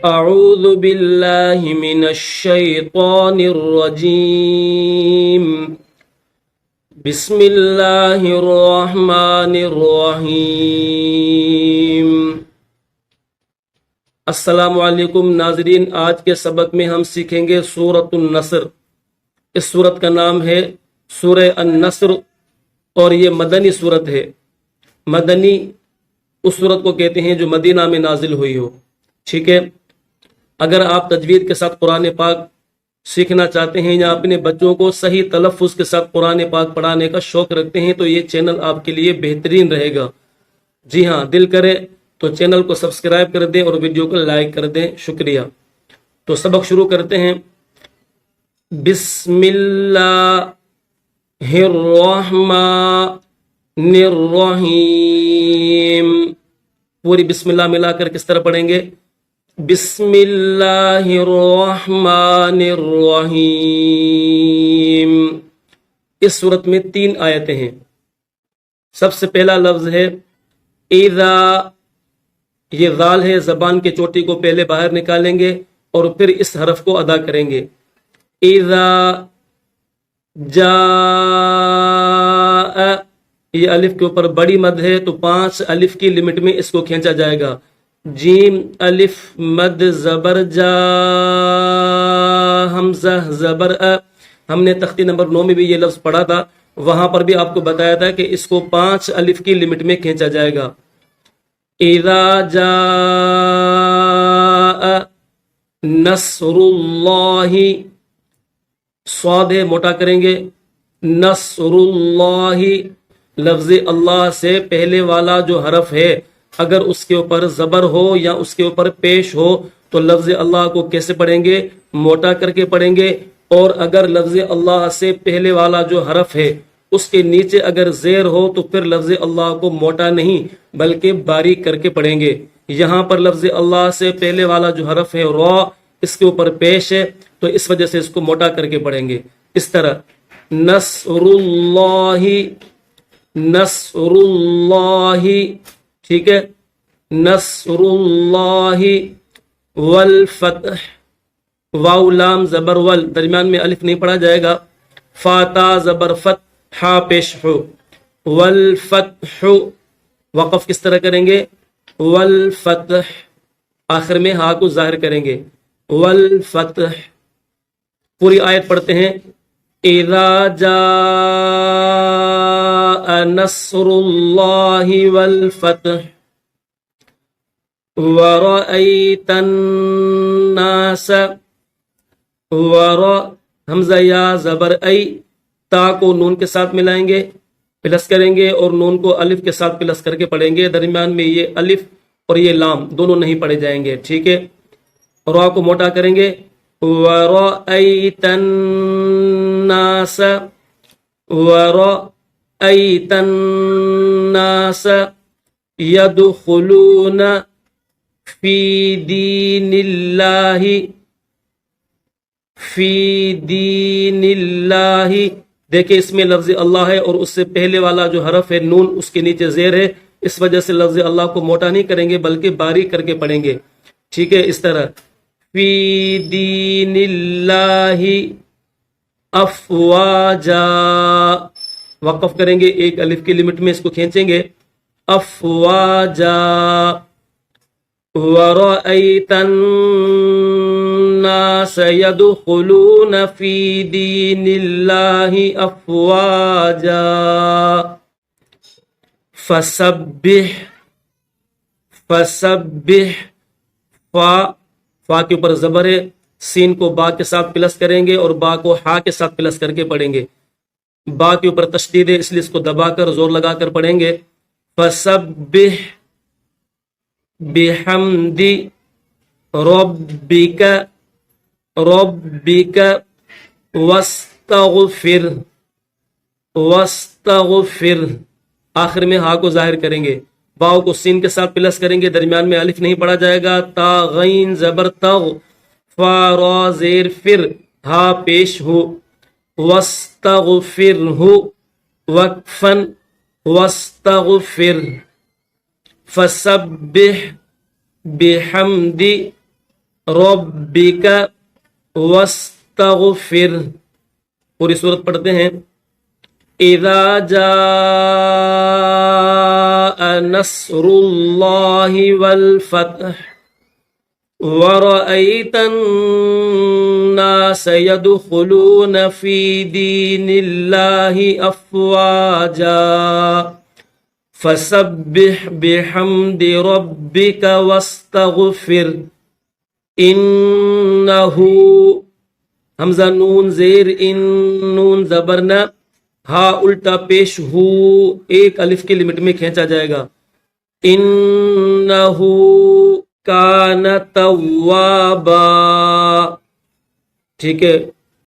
أعوذ بالله من الشيطان الرجيم بسم الله الرحمن الرحیم۔ السلام علیکم ناظرین، آج کے سبق میں ہم سیکھیں گے سورۃ النصر۔ اس سورت کا نام ہے سورہ النصر اور یہ مدنی سورت ہے۔ مدنی اس سورت کو کہتے ہیں جو مدینہ میں نازل ہوئی ہو، ٹھیک ہے۔ اگر آپ تجوید کے ساتھ قرآن پاک سیکھنا چاہتے ہیں یا اپنے بچوں کو صحیح تلفظ کے ساتھ قرآن پاک پڑھانے کا شوق رکھتے ہیں تو یہ چینل آپ کے لیے بہترین رہے گا۔ جی ہاں، دل کرے تو چینل کو سبسکرائب کر دیں اور ویڈیو کو لائک کر دیں، شکریہ۔ تو سبق شروع کرتے ہیں۔ بسم اللہ الرحمن الرحیم۔ پوری بسم اللہ ملا کر کس طرح پڑھیں گے؟ بسم اللہ الرحمن الرحیم۔ اس صورت میں 3 آیتیں ہیں۔ سب سے پہلا لفظ ہے اذا، یہ ذال ہے، زبان کی چوٹی کو پہلے باہر نکالیں گے اور پھر اس حرف کو ادا کریں گے۔ اذا جاء، یہ الف کے اوپر بڑی مد ہے تو 5 الف کی لمٹ میں اس کو کھینچا جائے گا۔ جیم الف مد زبر جا، حمزہ زبر ا۔ ہم نے تختی نمبر 9 میں بھی یہ لفظ پڑھا تھا، وہاں پر بھی آپ کو بتایا تھا کہ اس کو 5 الف کی لمٹ میں کھینچا جائے گا۔ اذا جاء نصر اللہ، صاد موٹا کریں گے، نصر اللہ، لفظ اللہ سے پہلے والا جو حرف ہے اگر اس کے اوپر زبر ہو یا اس کے اوپر پیش ہو تو لفظ اللہ کو کیسے پڑھیں گے؟ موٹا کر کے پڑھیں گے۔ اور اگر لفظ اللہ سے پہلے والا جو حرف ہے اس کے نیچے اگر زیر ہو تو پھر لفظ اللہ کو موٹا نہیں بلکہ باریک کر کے پڑھیں گے۔ یہاں پر لفظ اللہ سے پہلے والا جو حرف ہے را، اس کے اوپر پیش ہے تو اس وجہ سے اس کو موٹا کر کے پڑھیں گے اس طرح۔ نصر اللہ، نصر اللہ، ٹھیک ہے۔ نصر اللہ والفتح، واو لام زبر ول، درمیان میں الف نہیں پڑھا جائے گا۔ فاتا زبر فت، ہا پیش ہو۔ والفتح، وقف کس طرح کریں گے؟ والفتح، آخر میں ہا کو ظاہر کریں گے۔ والفتح۔ پوری آیت پڑھتے ہیں۔ اذا جاء نصر اللہ والفتح ورأيت الناس، حمزہ یا زبر ای، تا کو نون کے ساتھ ملائیں گے، پلس کریں گے اور نون کو الف کے ساتھ پلس کر کے پڑھیں گے۔ درمیان میں یہ الف اور یہ لام دونوں نہیں پڑھے جائیں گے، ٹھیک ہے۔ را کو موٹا کریں گے۔ ورأيت الناس، ورأيت الناس يدخلون فی دین اللہ، فی دین اللہ، دیکھیں اس میں لفظ اللہ ہے اور اس سے پہلے والا جو حرف ہے نون اس کے نیچے زیر ہے، اس وجہ سے لفظ اللہ کو موٹا نہیں کریں گے بلکہ باریک کر کے پڑھیں گے، ٹھیک ہے۔ اس طرح فی دین اللہ افواجا، وقف کریں گے، 1 الف کی لمٹ میں اس کو کھینچیں گے۔ افواجا وَرَأَيْتَ النَّاسَ يَدْخُلُونَ فِي دِينِ اللَّهِ أَفْوَاجًا فَسَبِّحْ، فَسَبِّحْ، فا کے اوپر زبر ہے، سین کو با کے ساتھ پلس کریں گے اور با کو ہا کے ساتھ پلس کر کے پڑھیں گے۔ با کے اوپر تشدید ہے اس لیے اس کو دبا کر زور لگا کر پڑھیں گے۔ فَسَبِّحْ بحمد ربک، ربک واستغفر، واستغفر، آخر میں ہا کو ظاہر کریں گے، باؤ کو سین کے ساتھ پلس کریں گے، درمیان میں الف نہیں پڑھا جائے گا۔ تا غین زبر تغ، فا را زیر فر، ہا پیش ہو۔ واستغفر ہو، وقفن، واستغفر، فسبح بحمد ربک واستغفر. پوری صورت پڑھتے ہیں. اذا جاء نصر اللہ والفتح ورأيت الناس يدخلون في دين الله أفواجا فسبح بحمد ربك واستغفر إنه حمزہ نون زیر ان نون زبرنا ہا الٹا پیش ہو ایک الف کے لمٹ میں کھینچا جائے گا. انہو کان توابا. ٹھیک ہے.